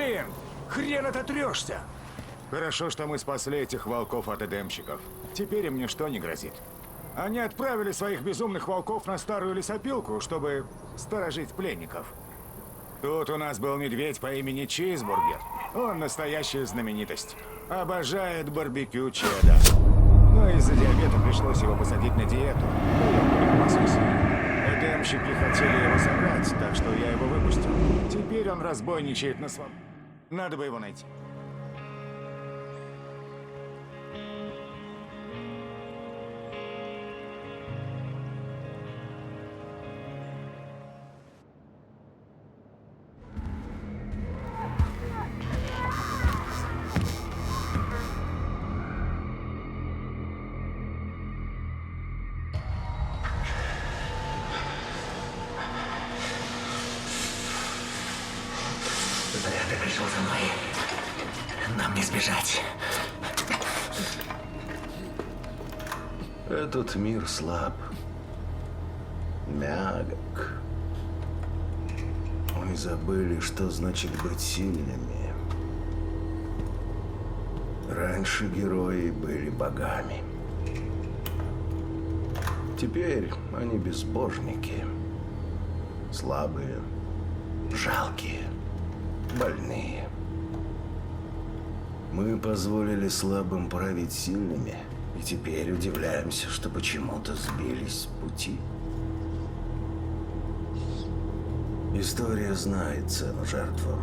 Блин, хрен ототрешься. Хорошо, что мы спасли этих волков от эдемщиков. Теперь им ничто не грозит. Они отправили своих безумных волков на старую лесопилку, чтобы сторожить пленников. Тут у нас был медведь по имени Чизбургер. Он настоящая знаменитость. Обожает барбекю чеддер. Но из-за диабета пришлось его посадить на диету. Эдемщики хотели его собрать, так что я его выпустил. Теперь он разбойничает на свободе. Надо бы его найти. Зря ты пришел за мной. Нам не сбежать. Этот мир слаб, мягок. Мы забыли, что значит быть сильными. Раньше герои были богами. Теперь они безбожники. Слабые, жалкие, больные. Мы позволили слабым править сильными, и теперь удивляемся, что почему-то сбились с пути. История знает цену жертвам.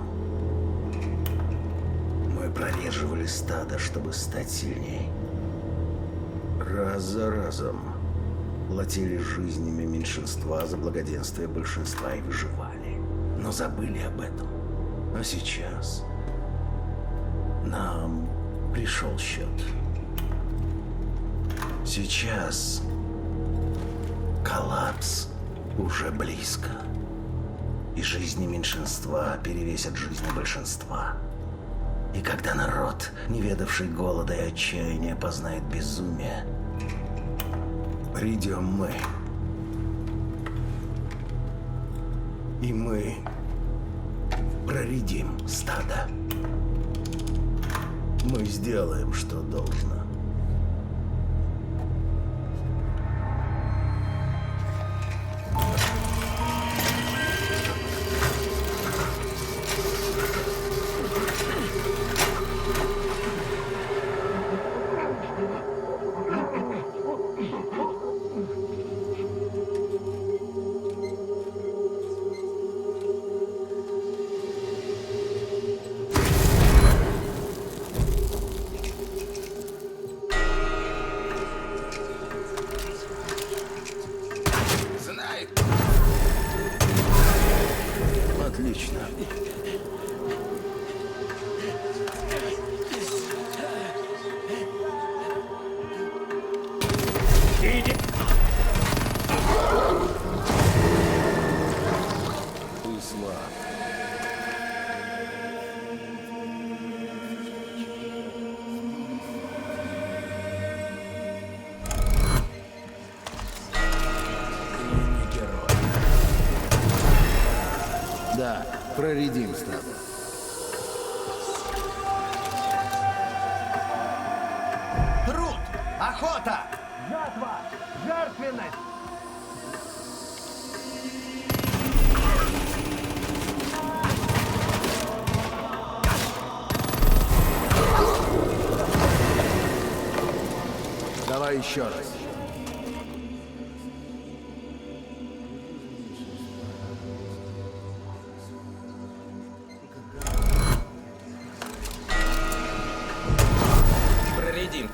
Мы прореживали стадо, чтобы стать сильней. Раз за разом платили жизнями меньшинства за благоденствие большинства и выживали. Но забыли об этом. А сейчас нам пришел счет. Сейчас коллапс уже близко. И жизни меньшинства перевесят жизни большинства. И когда народ, не ведавший голода и отчаяния, познает безумие, придем мы. И мы проредим стадо. Мы сделаем, что должно. Отлично. Иди. Ты слаб. Да, проредим стадо. Труд! Охота! Жатва! Жертвенность! Давай еще раз. Проредим.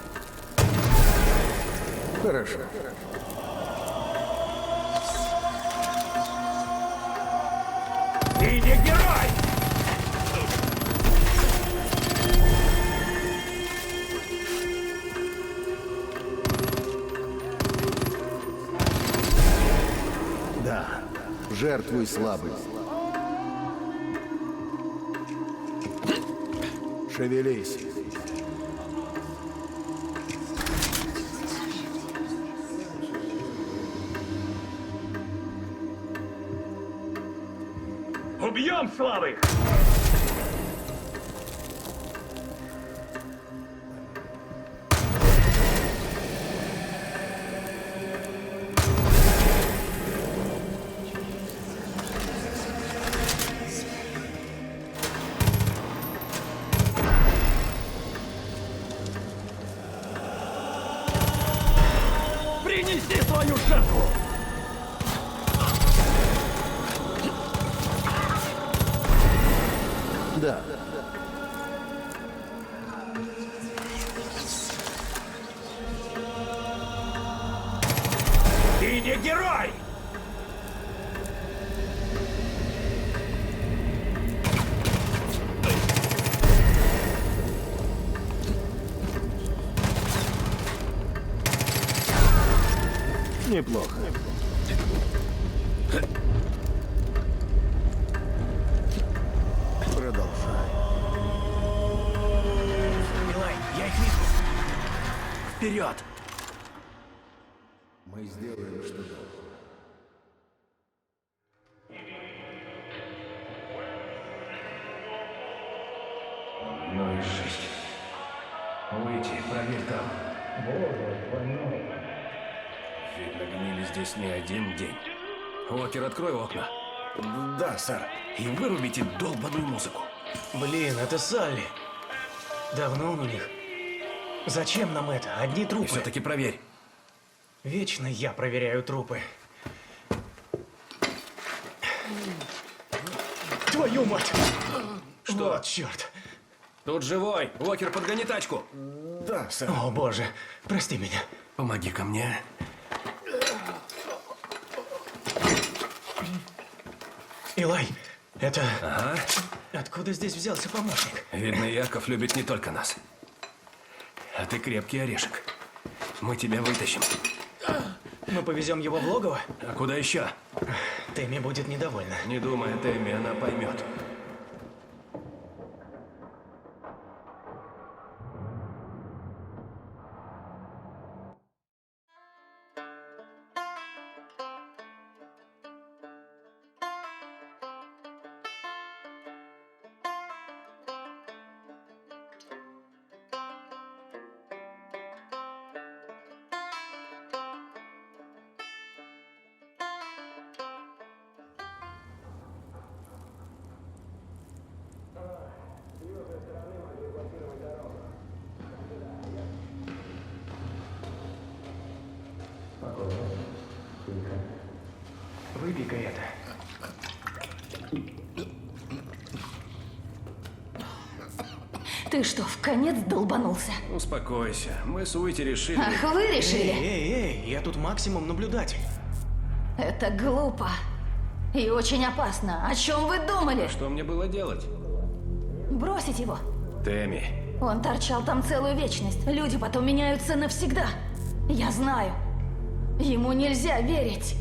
Хорошо. Иди, герой! Да, жертвуй слабым. Шевелись. Убьем слабых! Да. Ты не герой! Неплохо. Продолжай. Илай, я их вижу. Вперед! Мы сделаем, что должно. Ну и жесть. Выйти, проверь там. Видно, гнили здесь не один день. Уокер, открой окна. Да, сэр. И вырубите долбаную музыку. Блин, это Салли. Давно он у них. Зачем нам это? Одни И трупы. все-таки проверь. Вечно я проверяю трупы. Твою мать! Что? Вот черт. Тут живой. Уокер, подгони тачку. Да, сэр. О боже, прости меня. Помоги ко мне. Илай, это... Ага. Откуда здесь взялся помощник? Видно, Яков любит не только нас. А ты крепкий орешек. Мы тебя вытащим. Мы повезем его в логово? А куда еще? Тэмми будет недовольна. Не думай о Тэмми, она поймет. Выпей-ка это. Ты что, в конец долбанулся? Успокойся. Мы с Уити решили... Ах, вы решили? Эй, я тут максимум наблюдатель. Это глупо. И очень опасно. О чем вы думали? Что мне было делать? Бросить его. Тэмми. Он торчал там целую вечность. Люди потом меняются навсегда. Я знаю. Ему нельзя верить.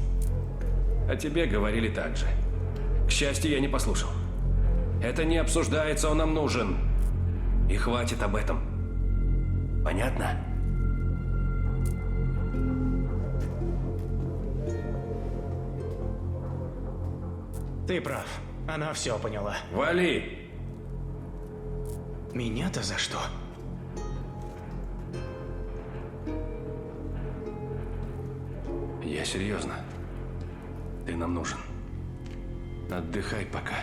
О тебе говорили так же. К счастью, я не послушал. Это не обсуждается, он нам нужен. И хватит об этом. Понятно? Ты прав. Она все поняла. Вали! Меня-то за что? Я серьезно. Ты нам нужен. Отдыхай пока.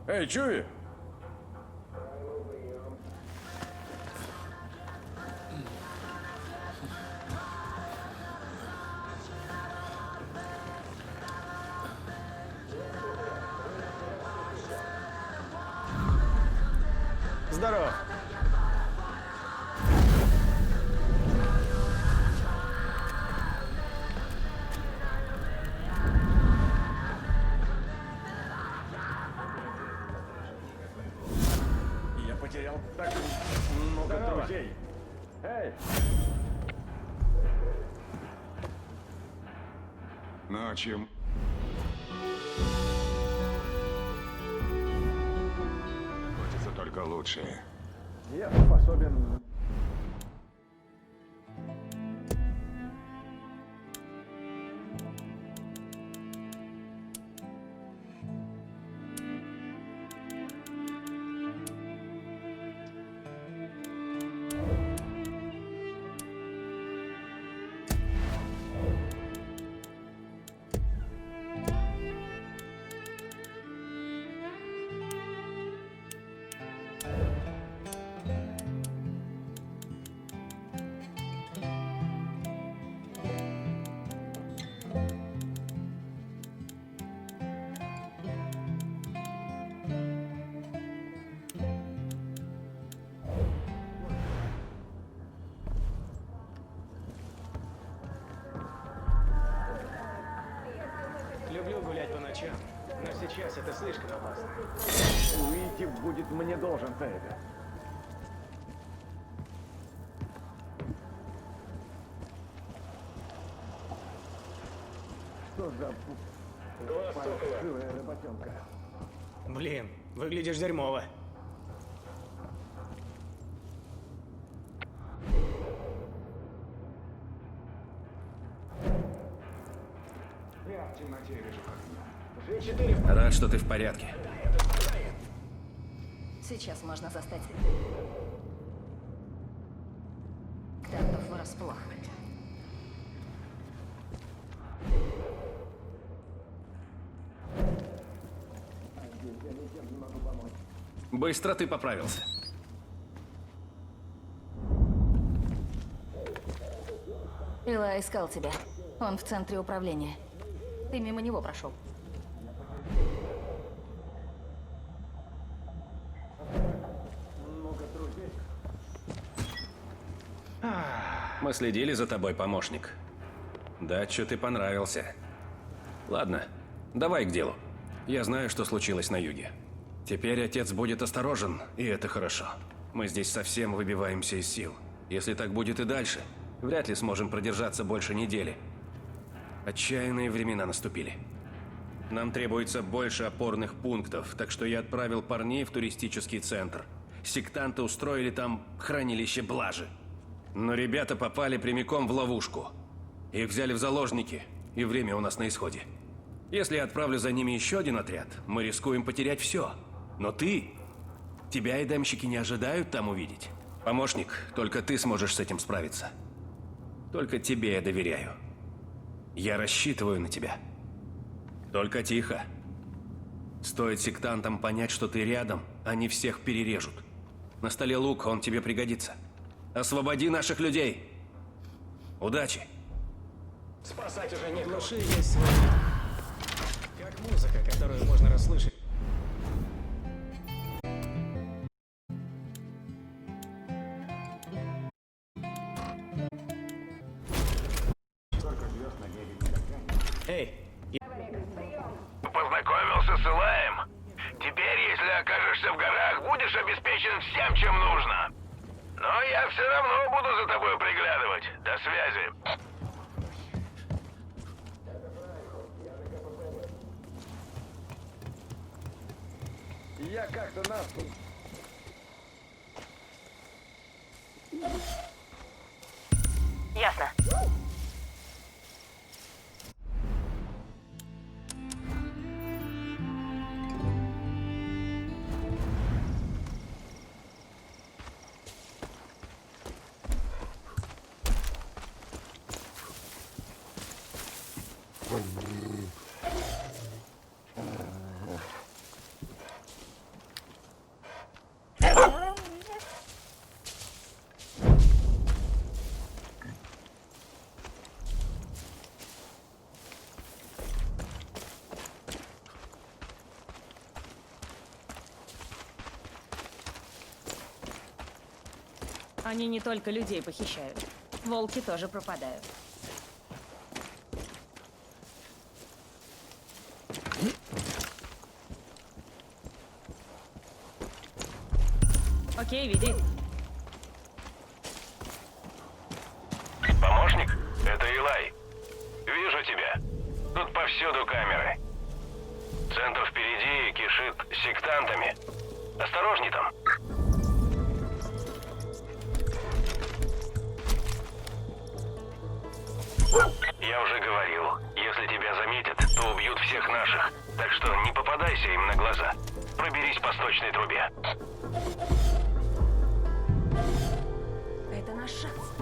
Эй, Чуви! Здорово. Я потерял так много друзей. Эй! Ночью. Хочется только лучшее. Я способен... плечам. Но сейчас это слишком опасно. Уйти будет мне должен за это. Что за паршивая работенка? Блин, выглядишь дерьмово. Я в темноте вижу как днем. Рад, что ты в порядке. Сейчас можно застать сектантов врасплох. Быстро ты поправился. Ила искал тебя. Он в центре управления. Ты мимо него прошел. Мы следили за тобой, помощник. Датчу ты понравился. Ладно, давай к делу. Я знаю, что случилось на юге. Теперь отец будет осторожен, и это хорошо. Мы здесь совсем выбиваемся из сил. Если так будет и дальше, вряд ли сможем продержаться больше недели. Отчаянные времена наступили. Нам требуется больше опорных пунктов, так что я отправил парней в туристический центр. Сектанты устроили там хранилище блажи. Но ребята попали прямиком в ловушку. Их взяли в заложники, и время у нас на исходе. Если я отправлю за ними еще один отряд, мы рискуем потерять все. Но тебя и демщики не ожидают там увидеть. Помощник, только ты сможешь с этим справиться. Только тебе я доверяю. Я рассчитываю на тебя. Только тихо. Стоит сектантам понять, что ты рядом, они всех перережут. На столе лук, он тебе пригодится. Освободи наших людей. Удачи. Спасать уже не глуши есть свой ритм. Как музыка, которую можно расслышать. Эй, Познакомился с Илаем. Теперь, если окажешься в горах, будешь обеспечен всем, чем нужно. Но я все равно буду за тобой приглядывать. До связи. Я как-то нас тут... Ясно. Они не только людей похищают. Волки тоже пропадают. Окей, веди. Помощник, это Илай. Вижу тебя. Тут повсюду камеры. Центр впереди кишит сектантами. Осторожней там. Я уже говорил, если тебя заметят, то убьют всех наших. Так что не попадайся им на глаза. Проберись по сточной трубе. Это наш шанс.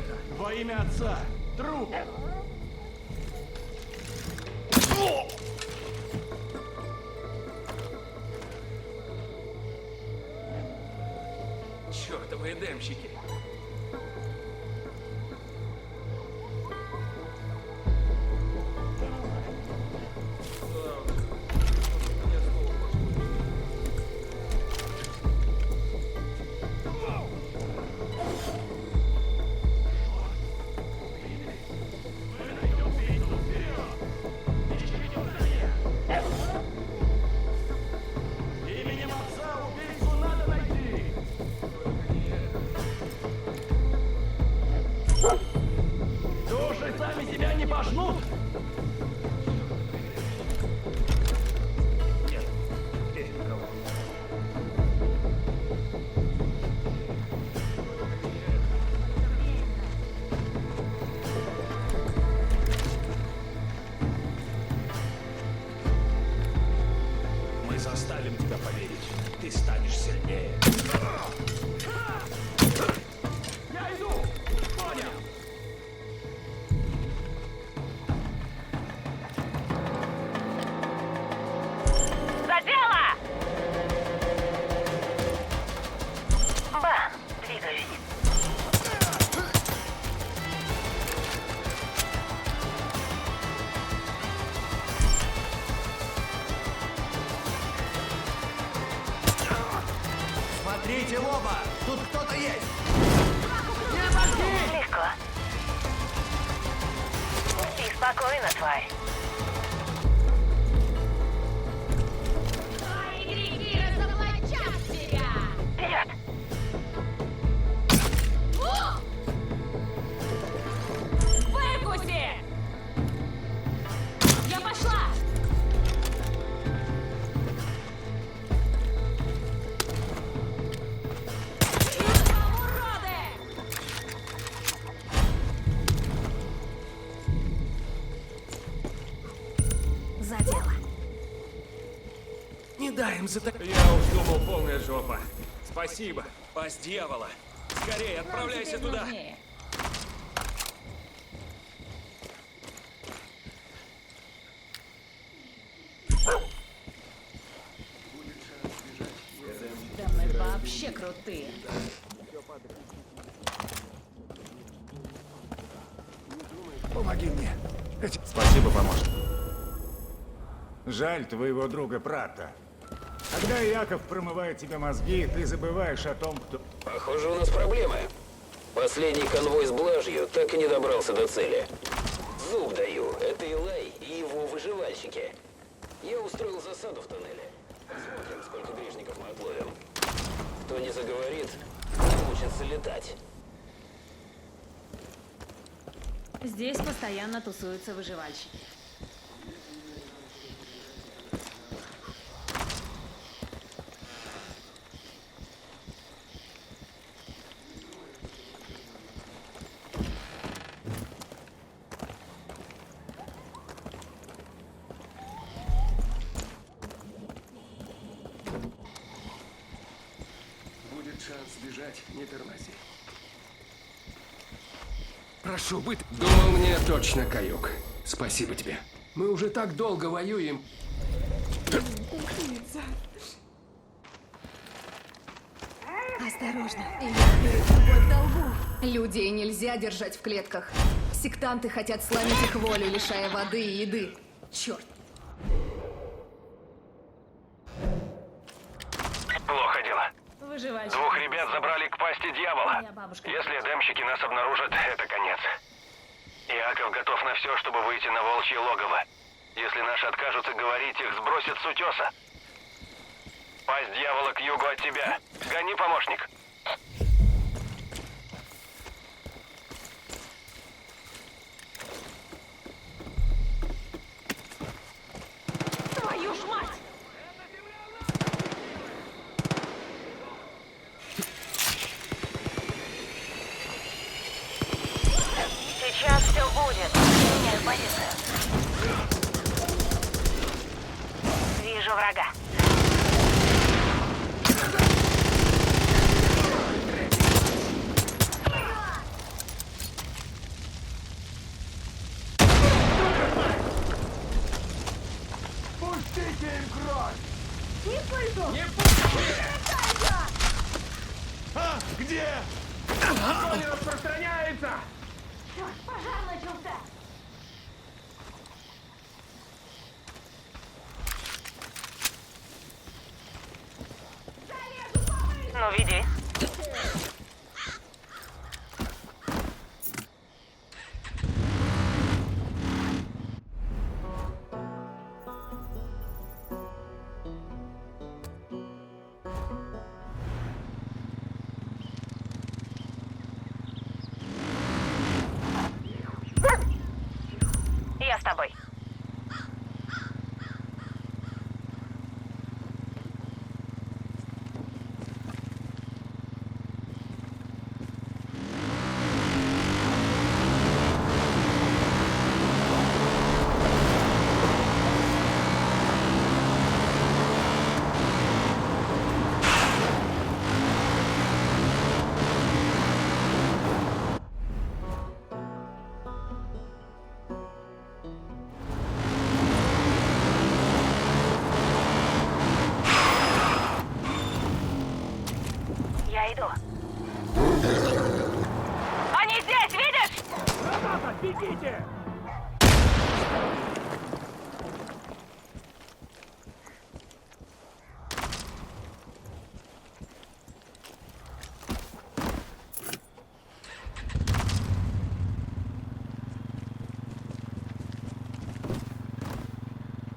это? Во имя отца! Труп! Чёртовы демщики! Именем отца убийцу надо найти! Души сами себя не пожмут! Нет, здесь никого. Мы заставим тебя поверить. Ты станешь сильнее. Я иду! Понял! За дело! Ба, двигаюсь. Смотрите в оба! Тут кто-то есть! Легко. Спи спокойно, тварь. Твои грехи разоблачат тебя! Вперед! Выкуси! Я пошла! Уроды! За дело. Не дай им Я уж думал, полная жопа. Спасибо. Пасть дьявола. Скорее, отправляйся туда. Нужнее. Да мы вообще крутые. Помоги мне. Спасибо, помощник. Жаль твоего друга Прата. Когда Яков промывает тебе мозги, ты забываешь о том, кто... Похоже, у нас проблемы. Последний конвой с блажью так и не добрался до цели. Зуб даю, это Илай и его выживальщики. Я устроил засаду в тоннеле. Посмотрим, сколько грешников мы отловим. Кто не заговорит, научится летать. Здесь постоянно тусуются выживальщики. Будет шанс сбежать, не тормози. Прошу, быть. Думал, мне точно каюк. Спасибо тебе. Мы уже так долго воюем. Осторожно, я перед тобой в долгу. Людей нельзя держать в клетках. Сектанты хотят сломить их волю, лишая воды и еды. Черт. Плохо дело. Выживальщики. Двух ребят забрали к пасти дьявола. Моя бабушка. Если демщики нас обнаружат, это конец. Иаков готов на все, чтобы выйти на волчье логово. Если наши откажутся говорить, их сбросят с утеса. Пасть дьявола к югу от тебя. Гони, помощник. Твою ж мать! Сейчас все будет. Меняю позицию. Вижу врага. Огонь распространяется! Пожар начался! Ну, веди. Я с тобой. Я иду. Они здесь, видишь? Граната, бегите!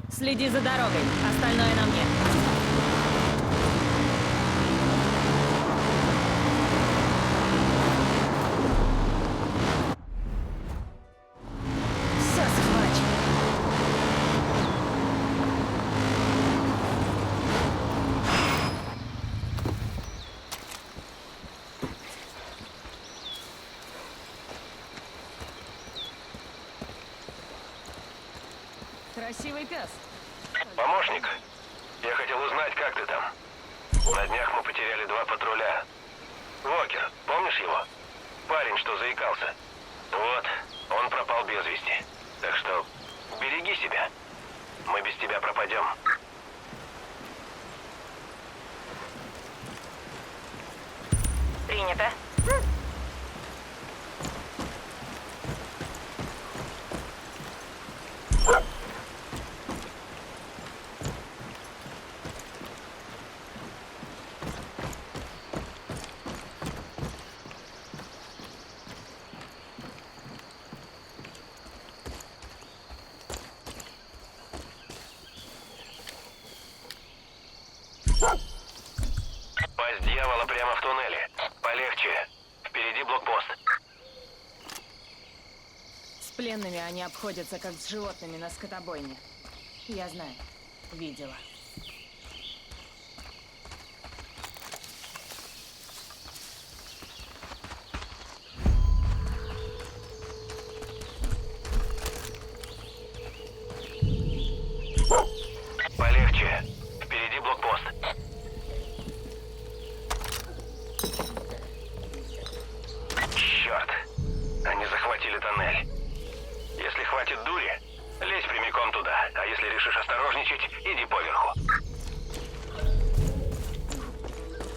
Следи за дорогой. Остальное на мне. Все схвачено. Красивый пес. Помощник, я хотел узнать, как ты там. На днях мы потеряли 2 патруля. Вокер, помнишь его? Парень, что заикался. Вот, он пропал без вести. Так что береги себя. Мы без тебя пропадем. Принято. Пасть дьявола прямо в туннеле. Полегче. Впереди блокпост. С пленными они обходятся как с животными на скотобойне. Я знаю. Видела. Полегче. Впереди блокпост. Черт. Они захватили тоннель. Если хватит дури, лезь прямиком туда. А если решишь осторожничать, иди поверху.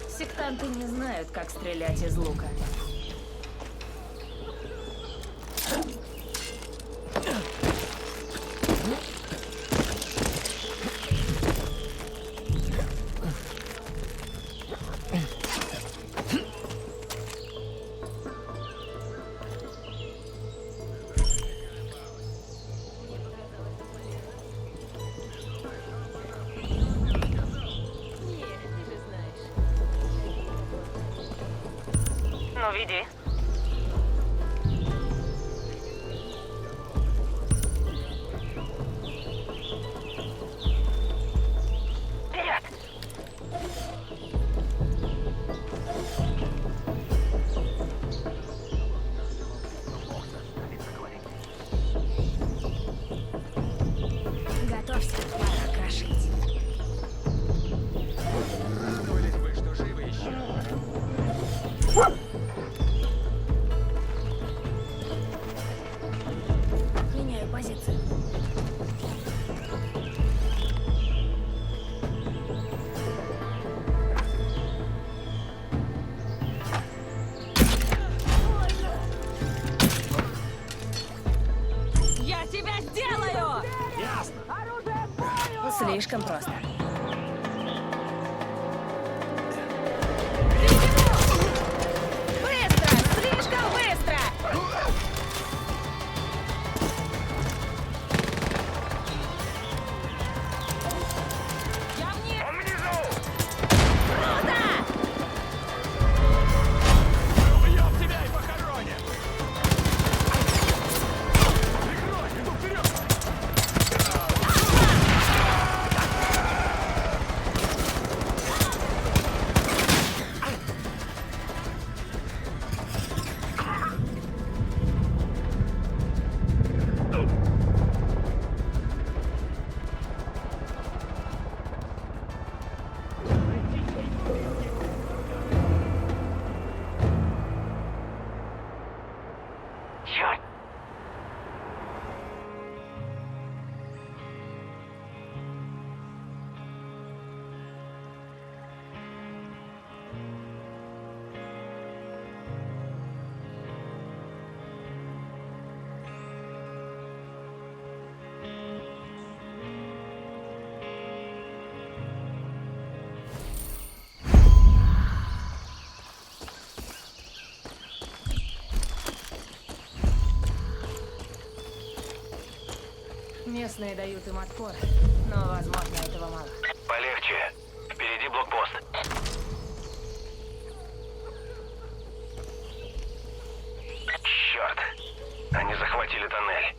Сектанты не знают, как стрелять из лука. Ну, веди. Вперед! Готовься, пора крошить. Радовались бы, что живы еще. слишком просто. Быстро! Слишком быстро! Я вниз! Он внизу! Круто! Убьем тебя и похороним! Прикрой! Иду вперед! Черт! Местные дают им отпор, но, возможно, этого мало. Полегче. Впереди блокпост. Черт. Они захватили тоннель.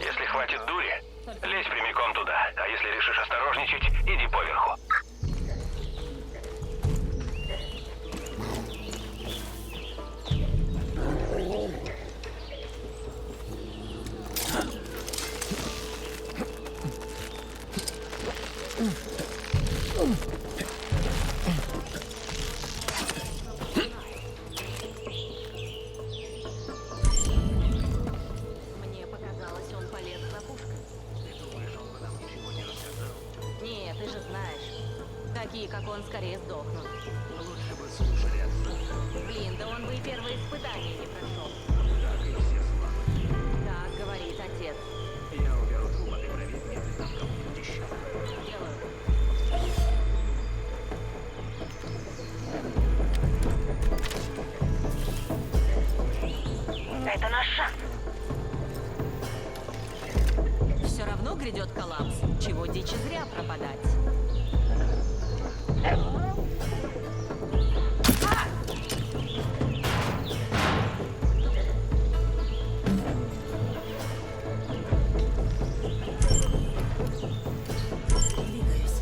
Если хватит дури, лезь прямиком туда. А если решишь осторожничать, иди поверху. Мне показалось, он полез за пушкой. Ты думаешь, он бы нам ничего не рассказал? Нет, ты же знаешь. Такие, как он, скорее сдохнут. Лучше бы слушали отца. Блин, да он бы и первое испытание не прошел. Так и все слабы. Так говорит отец. Я уберу труп, а ты проверь, нет ли там кого-нибудь еще. Делаю. Это наш шанс. Все равно грядет коллапс. Чего дичи зря пропадать. Двигаюсь.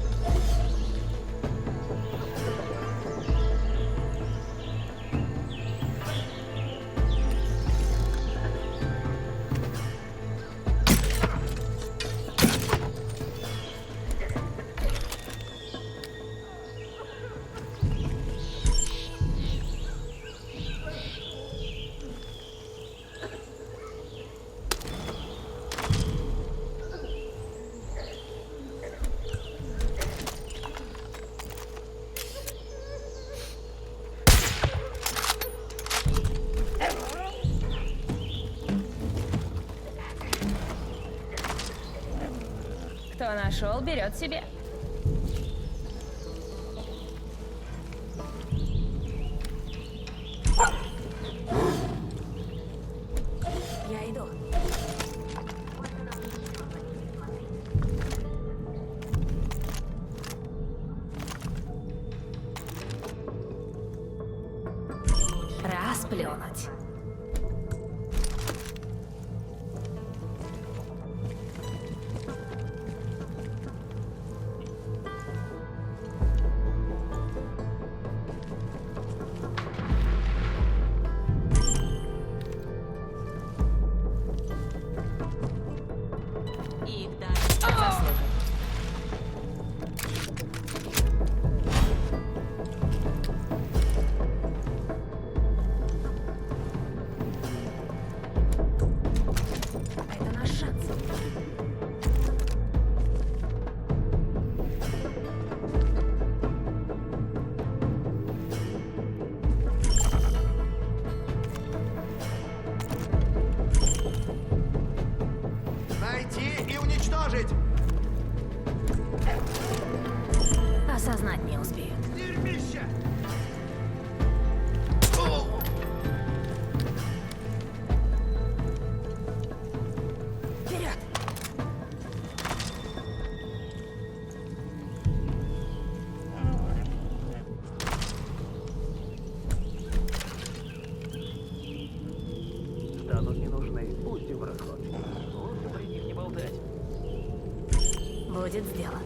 Кто нашел, берет себе. Я иду. Расплюнуть. Их даже заслуживают. осознать не успеют. Вперед! Станут не нужны. Пусть им расход. Лучше при них не болтать. Будет сделано.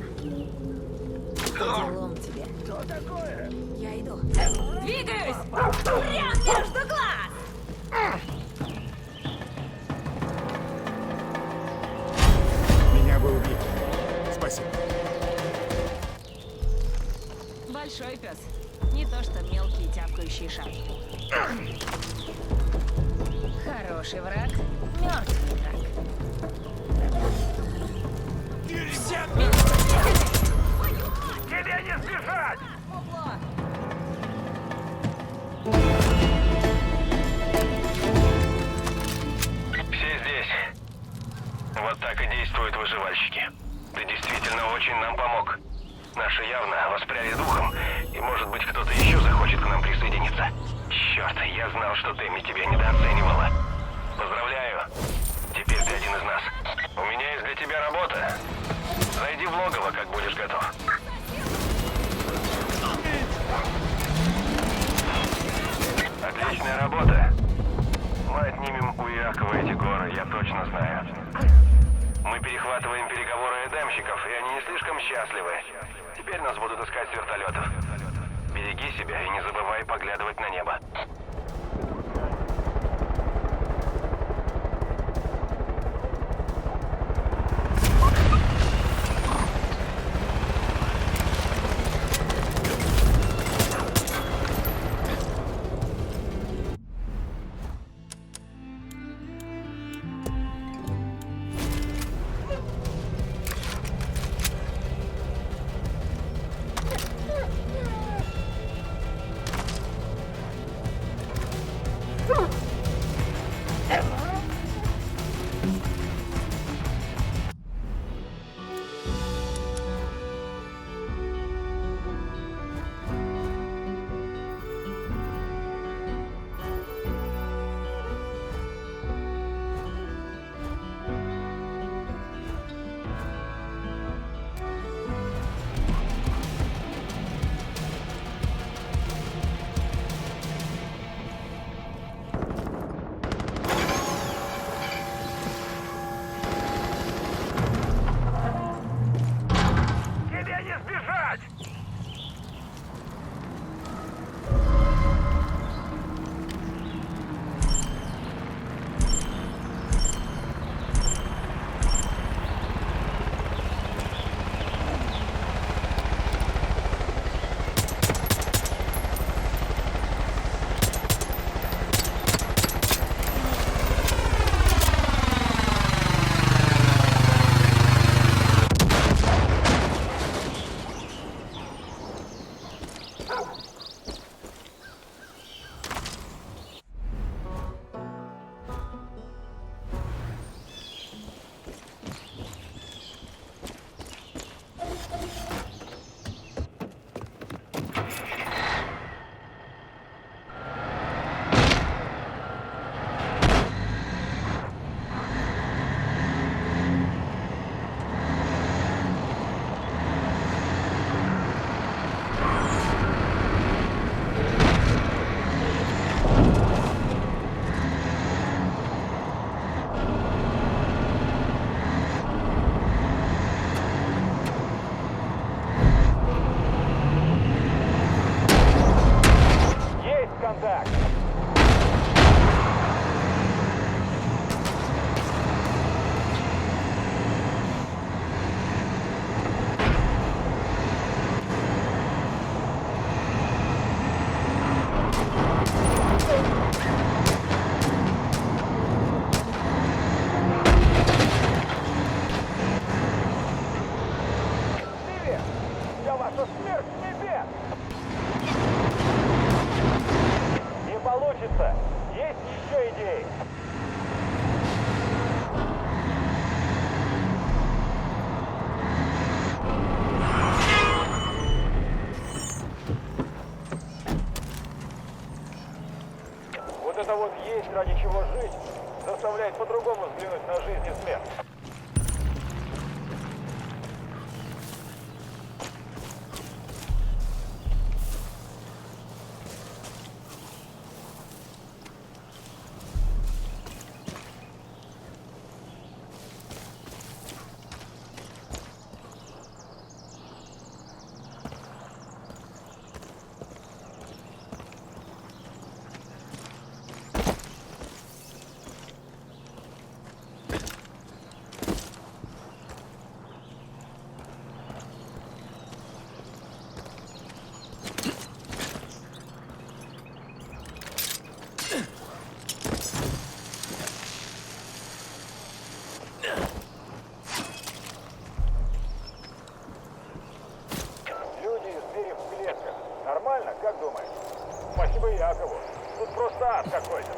По делам тебе. Что такое? Я иду. Двигаюсь! Прям между глаз! Меня бы убили. Спасибо. Большой пес. Не то что мелкие тявкающие шапки. Хороший враг, мертвый враг. Тебе не сбежать! Мупло! Все здесь. Вот так и действуют выживальщики. Ты действительно очень нам помог. Наши явно воспряли духом, и может быть кто-то еще захочет к нам присоединиться. Черт, я знал, что Тэмми тебя недооценивала. Поздравляю. Теперь ты один из нас. У меня есть для тебя работа. Зайди в логово, как будешь готов. Отличная работа. Мы отнимем у Иакова эти горы, я точно знаю. Мы перехватываем переговоры эдемщиков, и они не слишком счастливы. Теперь нас будут искать с вертолетов. Береги себя и не забывай поглядывать на небо. Вот это вот есть ради чего жить, заставляет по-другому взглянуть на жизнь и смерть. Нормально, как думаешь? Спасибо Якову. Тут просто ад какой-то.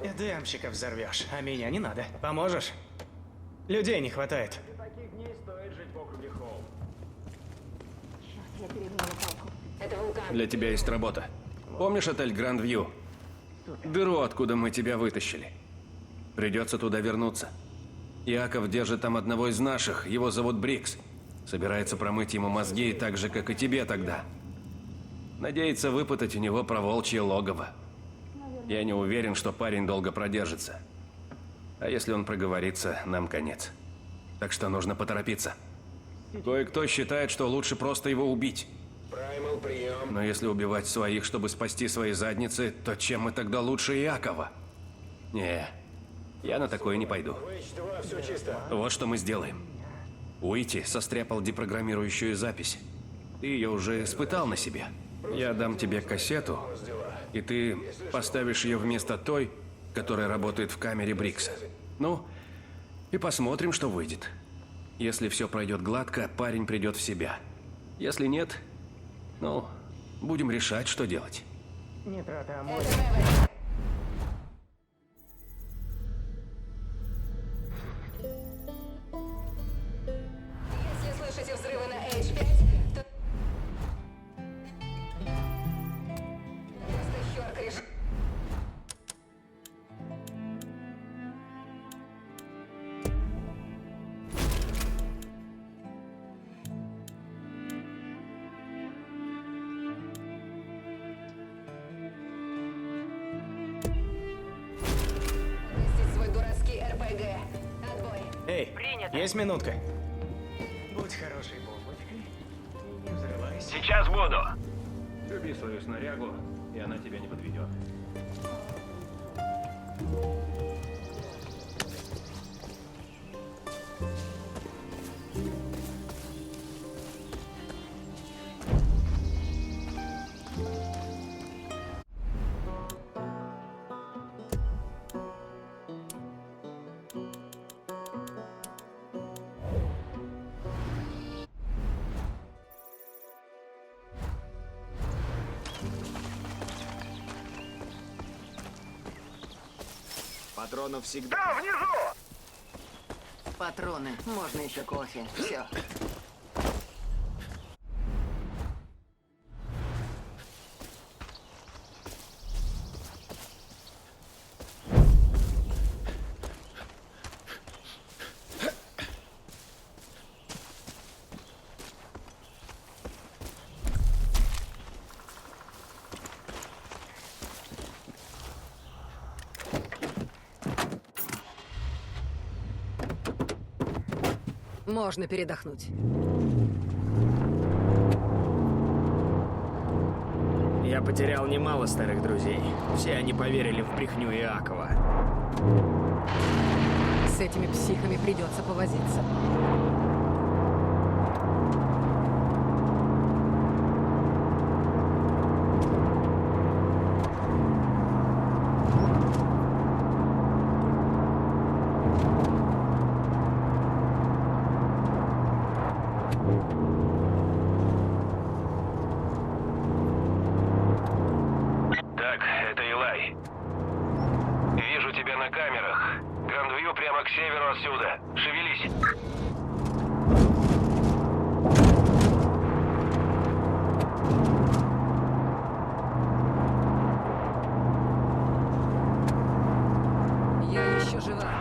Эдемщиков взорвешь, а меня не надо. Поможешь? Людей не хватает. Таких дней стоит жить в округе Холл. Я перегнула палку. Это вулкан. Для тебя есть работа. Помнишь отель Гранд Вью? Дыру, откуда мы тебя вытащили. Придется туда вернуться. Яков держит там одного из наших, его зовут Брикс. Собирается промыть ему мозги так же, как и тебе тогда. Надеется выпытать у него про волчье логово. Я не уверен, что парень долго продержится. А если он проговорится, нам конец. Так что нужно поторопиться. Кое-кто считает, что лучше просто его убить. Праймал, прием. Но если убивать своих, чтобы спасти свои задницы, то чем мы тогда лучше Якова? Не, я на такое не пойду. H2, все чисто. Вот что мы сделаем. Уйти состряпал депрограммирующую запись. Ты ее уже испытал на себе. Я дам тебе кассету, и ты поставишь ее вместо той, которая работает в камере Брикса. Ну, и посмотрим, что выйдет. Если все пройдет гладко, парень придет в себя. Если нет, ну, будем решать, что делать. Не трата, а мой. Если слышите взрывы на H5, то... Просто Хёрк решил... Пустить свой дурацкий РПГ. Отбой. Эй, есть минутка? Будь хорошей бомбочкой и не взрывайся. Сейчас буду. Люби свою снарягу, и она тебя не подведет. Патронов всегда. Да, внизу! Патроны. Можно еще кофе. Все. Можно передохнуть. Я потерял немало старых друзей. Все они поверили в брехню Иакова. С этими психами придется повозиться. Так, это Илай. Вижу тебя на камерах. Гранд прямо к северу отсюда. Шевелись. Я еще жива.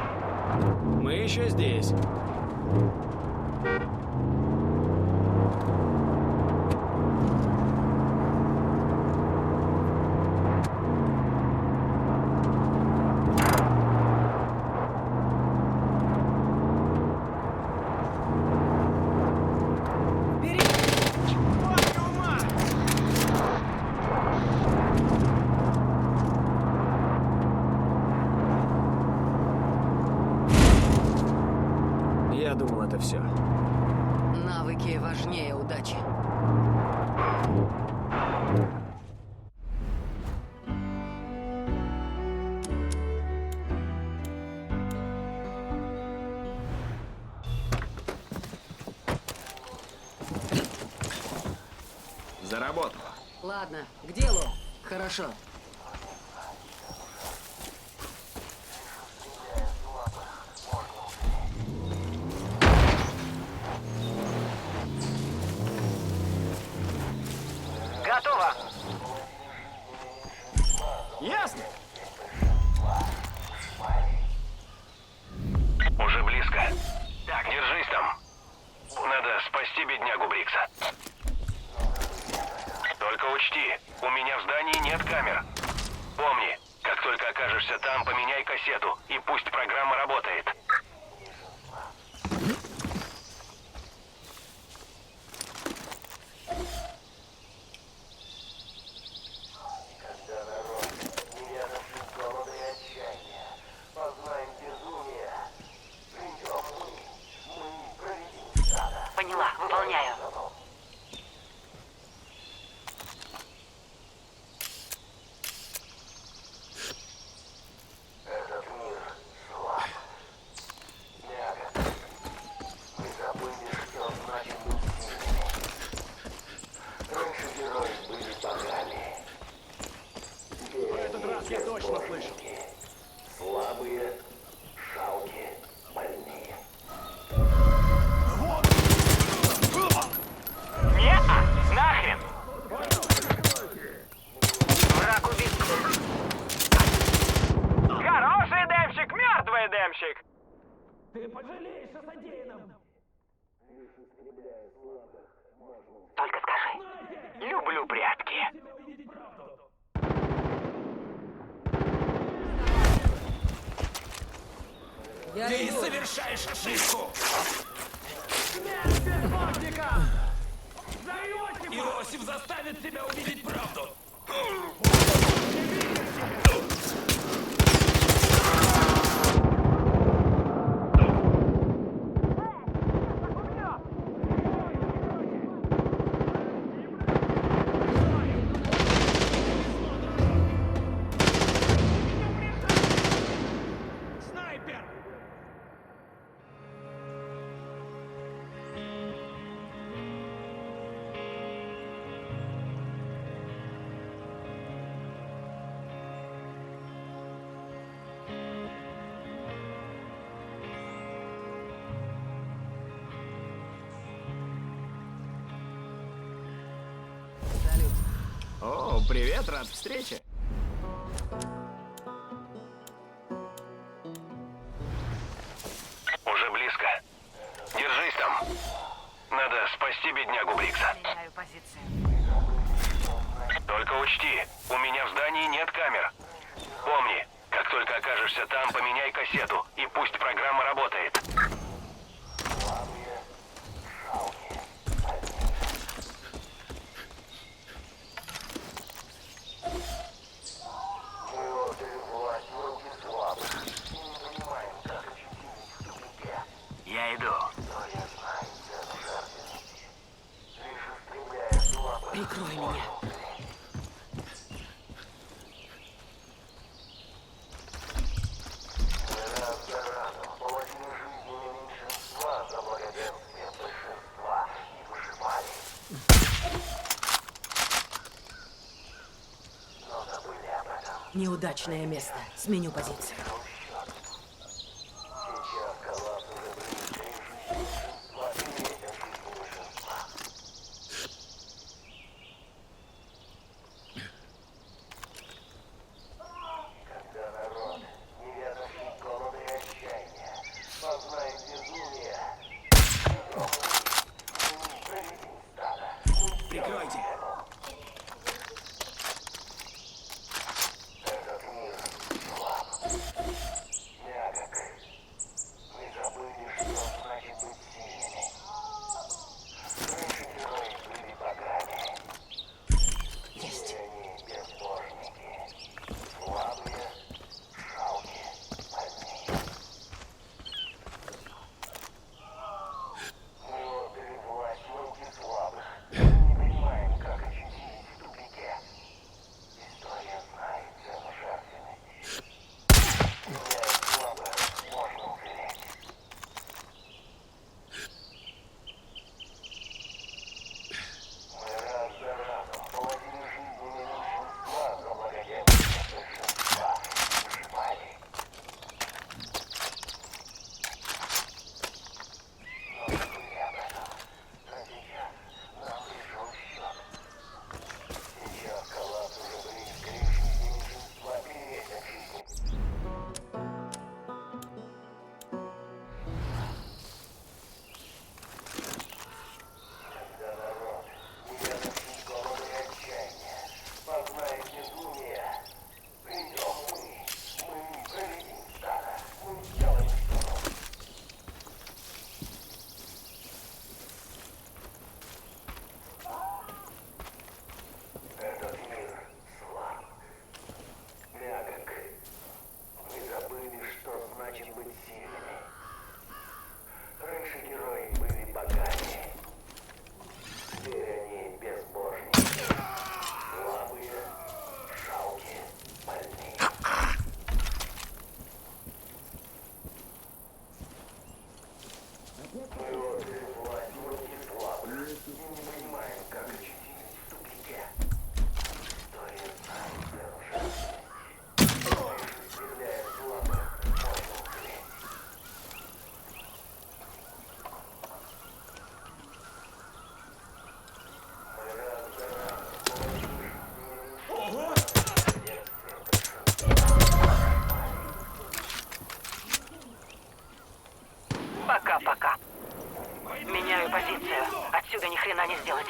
Мы еще здесь. Я думал, это все. Навыки важнее удачи. Заработало. Ладно, к делу. Хорошо. Готово. Ясно. Уже близко. Так, держись там. Надо спасти беднягу Брикса. Только учти, у меня в здании нет камер. Помни, как только окажешься там, поменяй кассету, и пусть программа работает. Поняла, выполняю. Нахрен! Враг убит. Хороший демщик, мертвый демщик! Ты пожалеешь о содеянном. Только скажи, люблю прятки. Ты совершаешь ошибку! Иосиф заставит тебя увидеть правду! Снайпер! О, привет, рад встрече. Уже близко. Держись там. Надо спасти беднягу Брикса. Меняю позицию. Только учти, у меня в здании нет камер. Помни, как только окажешься там, поменяй кассету, и пусть программа работает. Я иду. Прикрой меня. Неудачное место. Сменю позицию. Пока. Меняю позицию. Отсюда ни хрена не сделать.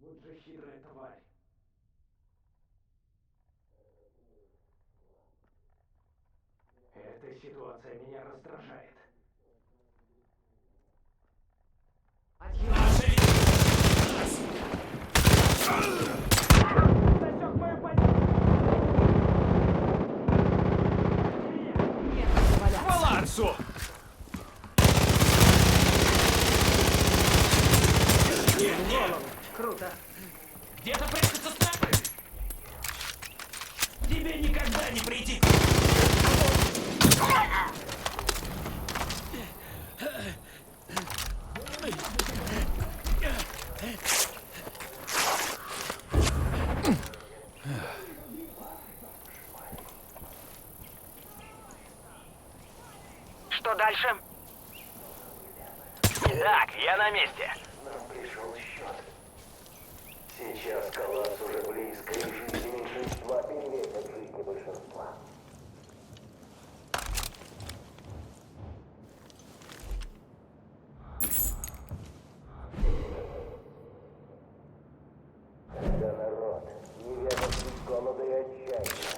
Вот же хитрая тварь. Эта ситуация меня раздражает. Балансу! Круто. Где-то прячется снайпер! Тебе никогда не прийти! Что дальше? Так, я на месте. Нам пришел счет. Сейчас коллапс уже близко, и жизнь меньшинства перевесит жизни большинства. Когда народ неведомый голода и отчаяния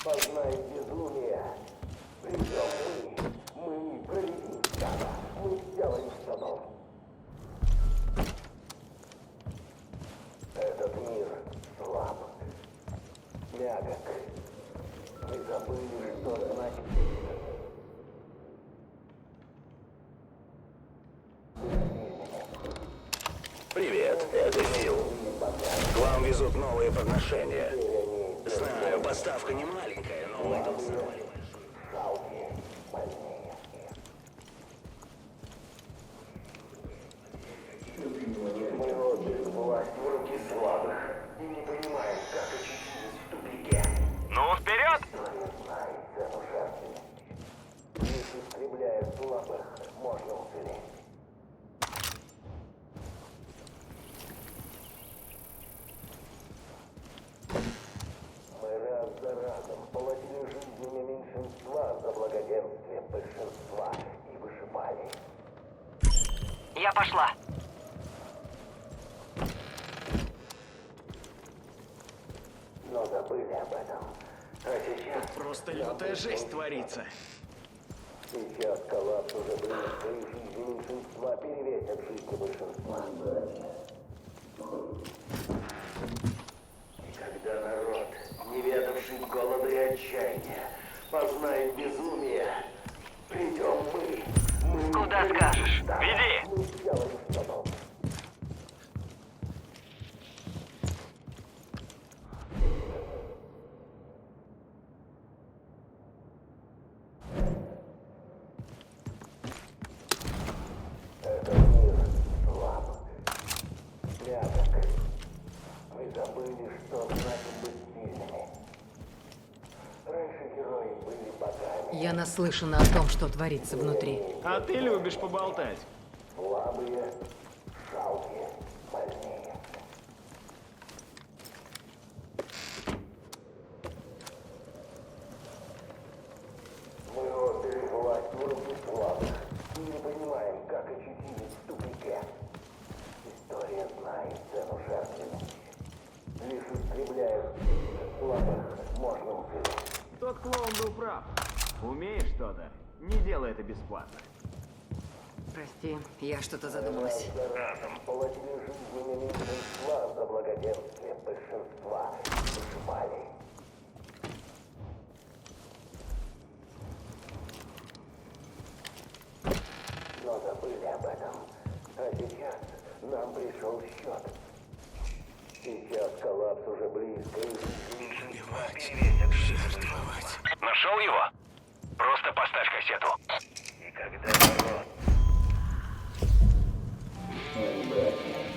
познает безумие, придем мы проведем стадо, мы сделаем стадом. Этот мир слаб, мягок. Мы забыли, что значит. Привет, это Нил. К вам везут новые подношения. Знаю, поставка не маленькая, но мы тут заваливаем. Мы отдали власть в руки слабых и не понимаем, как очутились в тупике. Ну, вперед! Кто знает цену жертвы. Лишь истребляя слабых, можно уцелеть. Мы раз за разом платили жизнями меньшинства за благоденствие большинства и выживали. Я пошла. Но забыли об этом. А сейчас... Просто лютая жесть творится. Сейчас коллапс уже близко, и жизни меньшинства перевесят жизни большинства. И когда народ, не ведавший голода и отчаяния, познает безумие, придем мы. Куда скажешь? Веди! Мы сделаем стадом. Этот мир слаб, мягок. Мы забыли, что значит быть сильными. Раньше герои были богами. Я наслышана о том, что творится внутри. А ты любишь поболтать. Слабые, жалкие, больные. Мы отдали власть в руки слабых и не понимаем, как очутились в тупике. История знает цену жертвенности. Лишь истребляя слабых, можно уцелеть. Тот клоун был прав. Умеешь что-то? Не делай это бесплатно. Прости, я что-то задумалась. Раз за разом платили жизнями меньшинства за благоденствие большинства и выживали. Но забыли об этом. А сейчас нам пришел счет. Сейчас коллапс уже близко, и жизнь Нашел его? Просто поставь кассету. И когда народ... Мои братья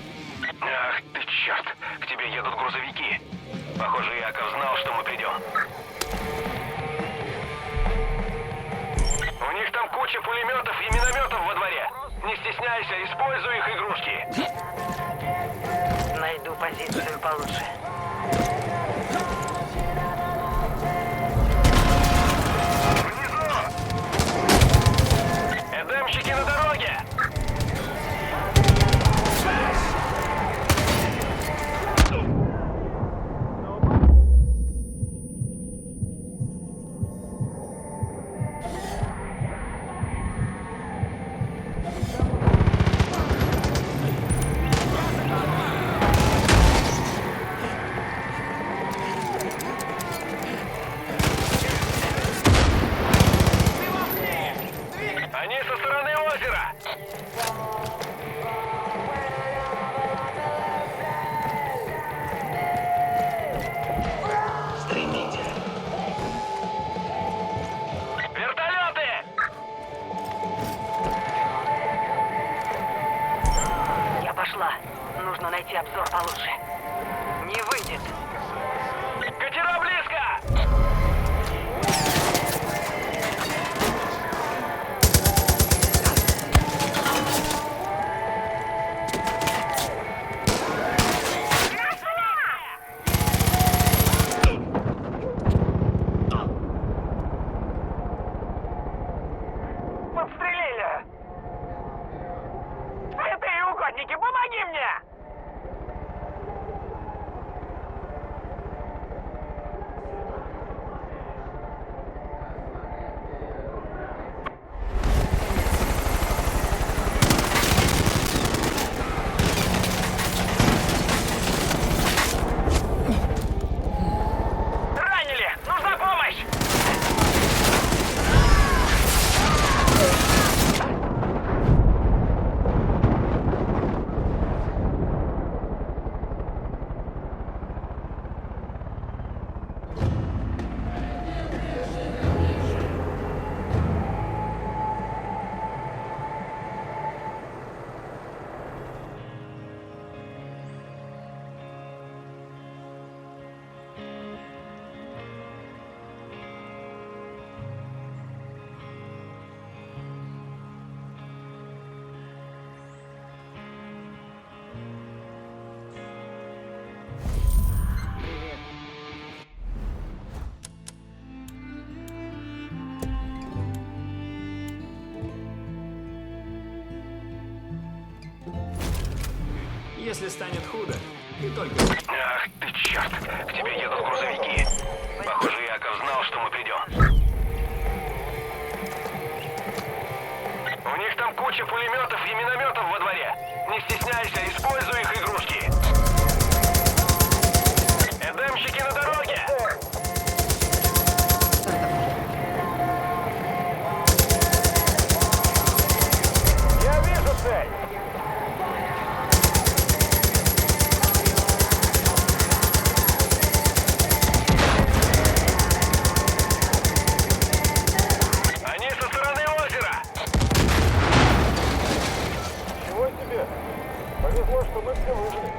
стесняйся, используй их игрушки. Найду позицию получше. Эдемщики на дороге! Они со стороны озера! Стремите. Вертолеты! Я пошла. Нужно найти обзор получше. Не выйдет. Катера близко! Подстрелили! Святые угодники, помоги мне! Ранили! Нужна помощь! Если станет худо, ты только... Ах ты черт! К тебе едут грузовики. Похоже, Яков знал, что мы придем. У них там куча пулеметов и минометов во дворе. Не стесняйся, используй их игрушки. Эдемщики на дороге! Я вижу цель! Они со стороны озера! Чего тебе? Повезло, что мы все выжили.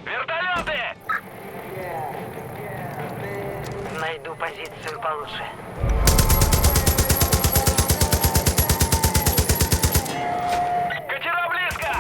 Вертолеты! Найду позицию получше. Катера близко!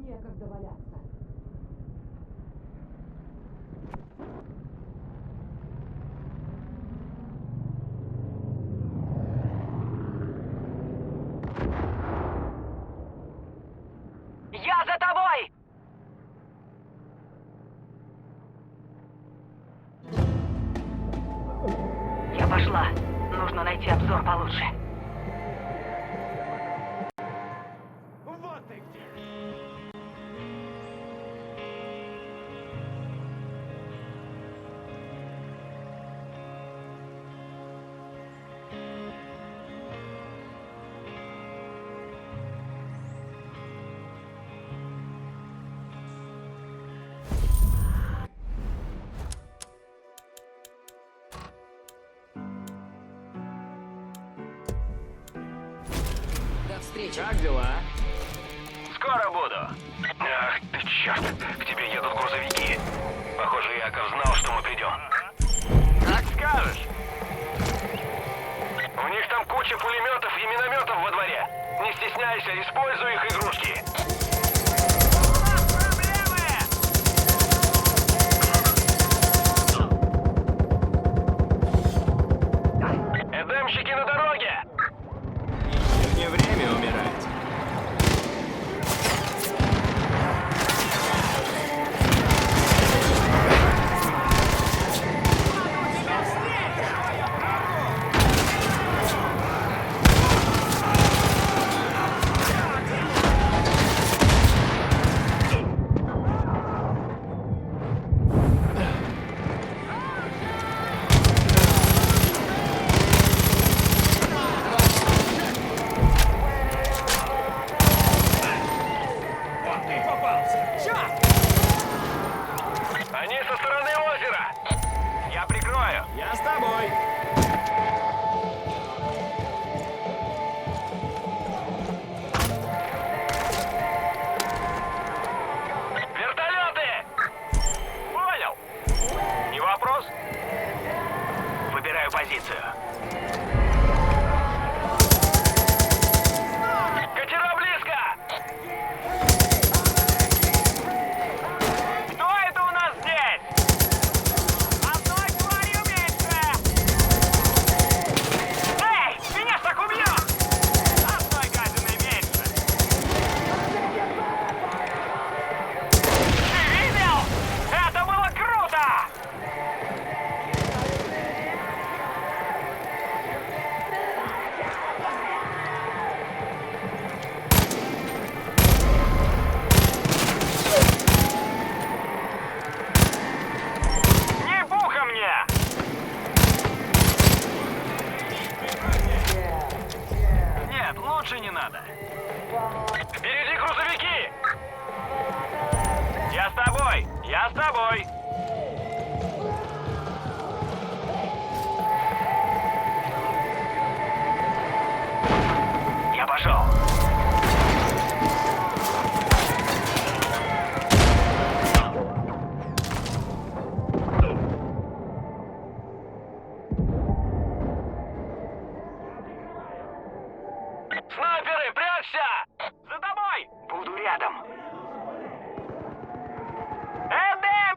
Некогда валяться. Я пошла. Нужно найти обзор получше. До встречи. Как дела? Скоро буду. Ах ты черт, к тебе едут грузовики. Похоже, Яков знал, что мы придем. Как скажешь. У них там куча пулеметов и минометов во дворе. Не стесняйся, используй их игрушки. Эдемщики на дороге! Не время умирать. Они со стороны озера! Я прикрою! Я с тобой. Вертолеты! Понял! Не вопрос? Выбираю позицию. Катера близко! Кто это у нас здесь? Одной тварью меньше! Эй, меня ж так убьет! Одной гадиной меньше! Ты видел? Это было круто! Не буха мне! Нет, лучше не надо. Впереди грузовики! Я с тобой! Я с тобой! Я пошел! Снайперы, прячься! За тобой! Буду рядом. Эдем!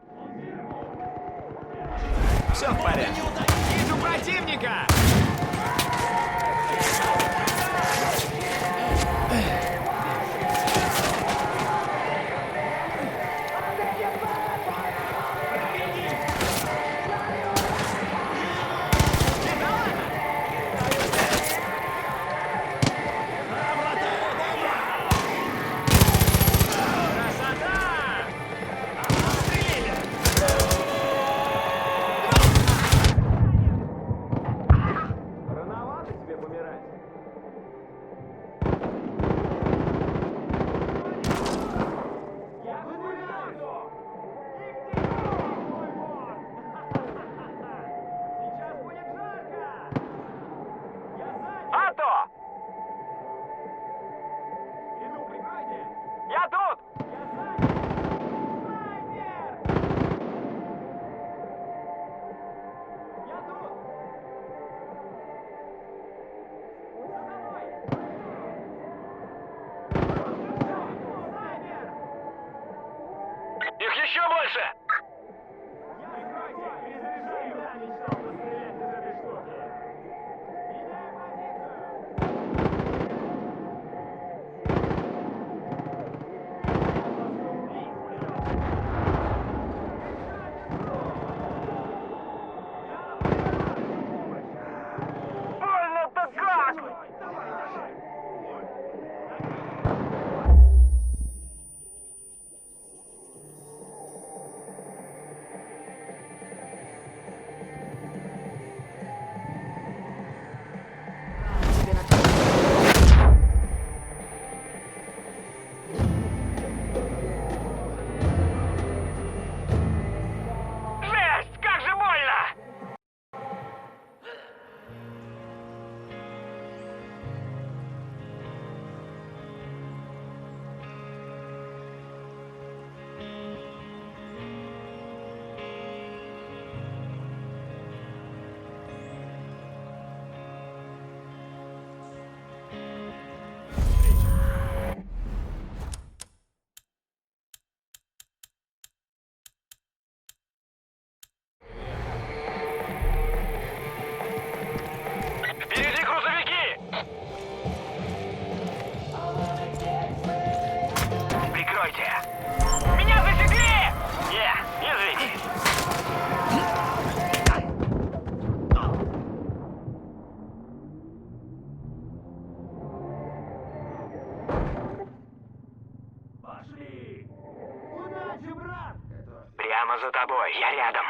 прямо за тобой, я рядом.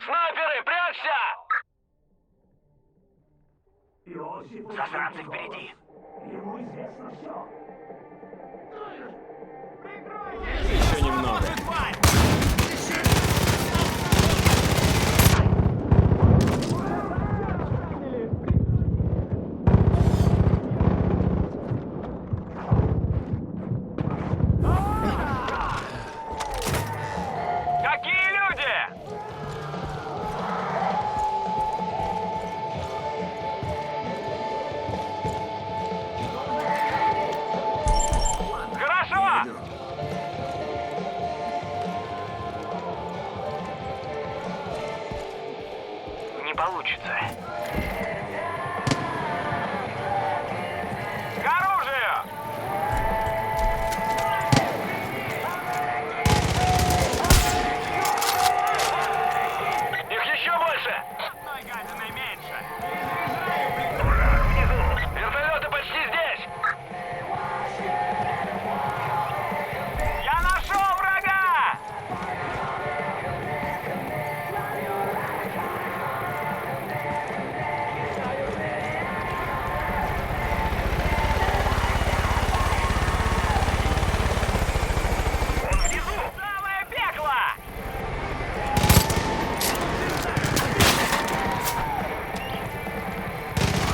Снайперы, прячься! Засранцы впереди. Еще немного. Какие люди? Хорошо! Не получится. К оружию! Их еще больше! Одной гадиной меньше! Ура, внизу! Вертолеты почти здесь! Я нашел врага! Он внизу! Самое пекло!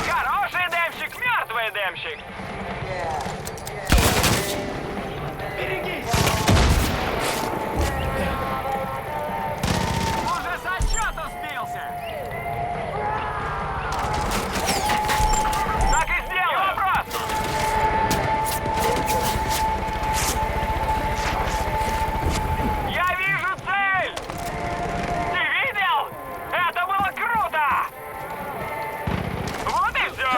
Хороший демщик, мертвый демщик! Берегись! Уже с отчета сбился! Так и сделаю! Вопрос! Я вижу цель! Ты видел? Это было круто! Вот и все!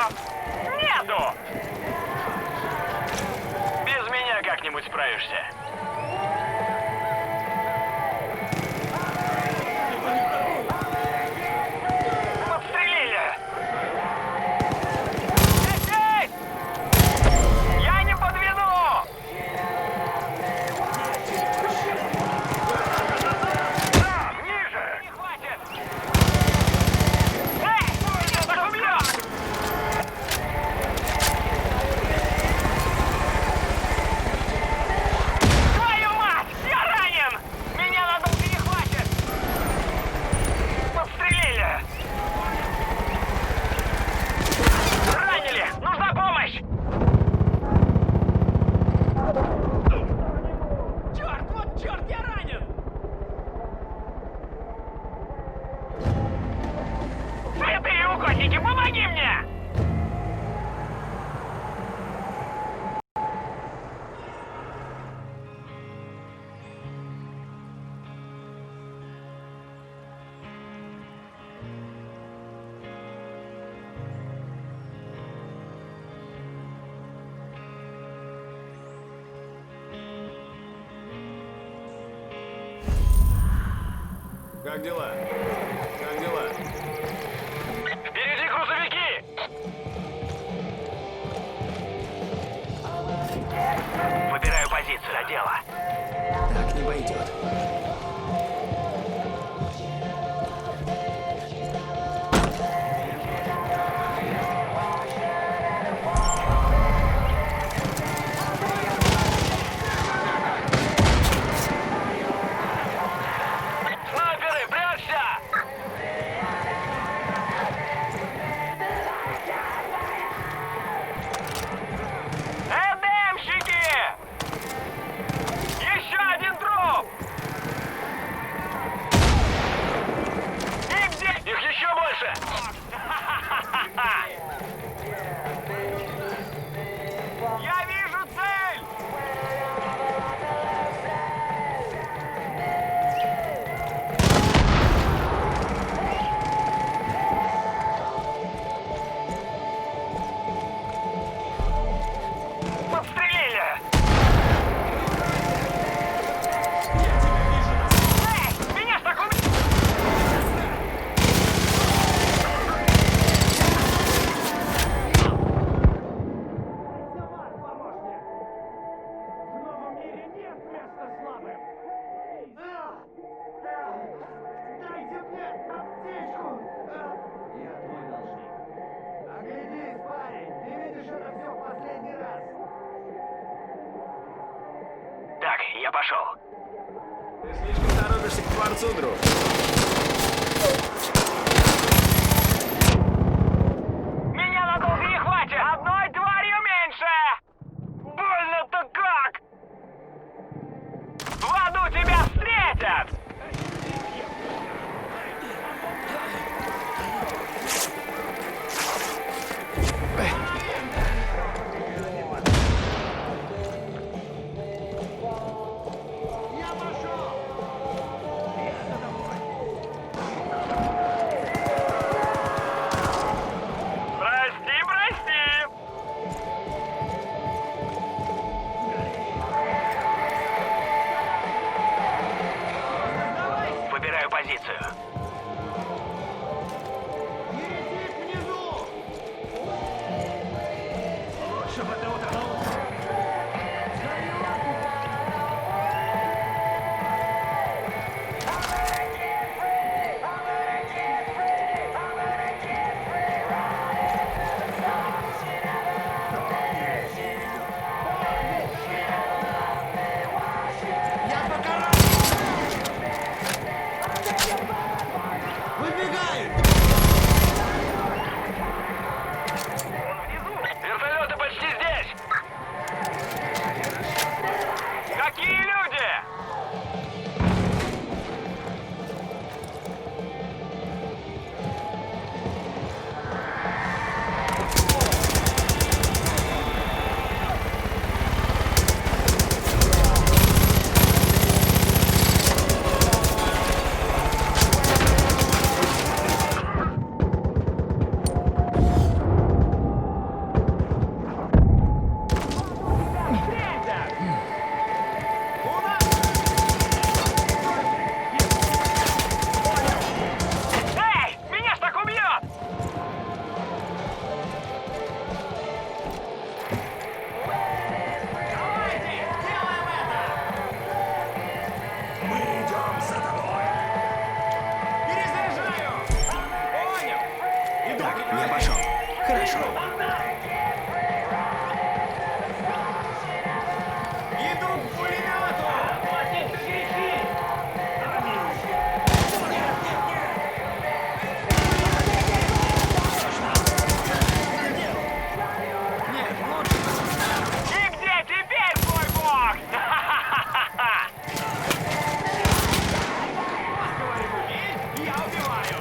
Нету! Без меня как-нибудь справишься. Подстрелили! Лететь! Я не подведу! Ниже! Не хватит! Эй! Меня так убьет! Твою мать! Я ранен! Меня надолго не хватит! Подстрелили! Ранили! Нужна помощь! Черт! Вот черт! Я ранен! Святые угодники, помоги мне! Как дела? Как дела? Впереди грузовики! Выбираю позицию, за дело. Так не пойдет. Снайперы, прячься! Я пошел. Ты слишком торопишься к Творцу, друг. Меня надолго не хватит! Одной тварью меньше! Больно-то как! В аду тебя встретят! Прости, прости! Выбираю позицию. Лучше бы ты утонул. Вертолеты почти здесь! Какие люди? Эй! Меня ж так убьет! Давайте, сделаем это! Мы идем за тобой! Перезаряжаю! Понял! Иду! Я пошел. Хорошо. Иду к пулемету! Охотник, кричи! И где теперь твой бог? Я убиваю!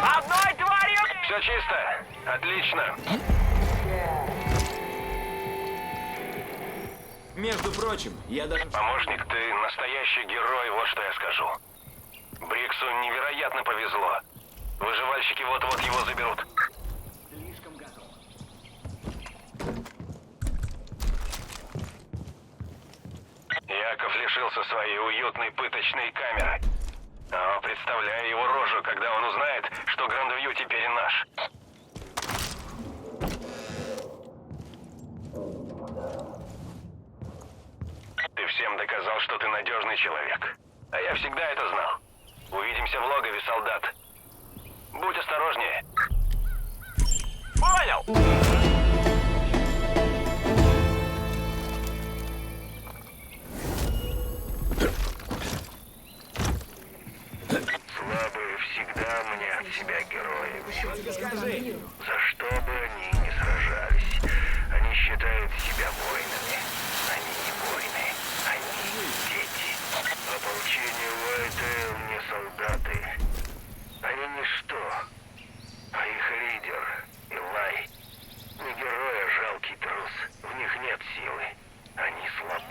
Одной тварью! Все чисто. Отлично. Между прочим, я даже... Помощник, ты настоящий герой, вот что я скажу. Бриксу невероятно повезло. Выживальщики вот-вот его заберут. Слишком готов. Яков лишился своей уютной пыточной камеры. Но представляю его рожу, когда он узнает, что Грандвью теперь наш. Ты всем доказал, что ты надежный человек. А я всегда это знал. Увидимся в логове, солдат. Будь осторожнее. Понял! Слабые всегда мнят себя героями. Скажи. За что бы они ни сражались, они считают себя воинами. Они не воины, они дети. Ополчение Уайтейл не солдаты. Они ничто. А их лидер, Илай, не герой, а жалкий трус. В них нет силы. Они слабы.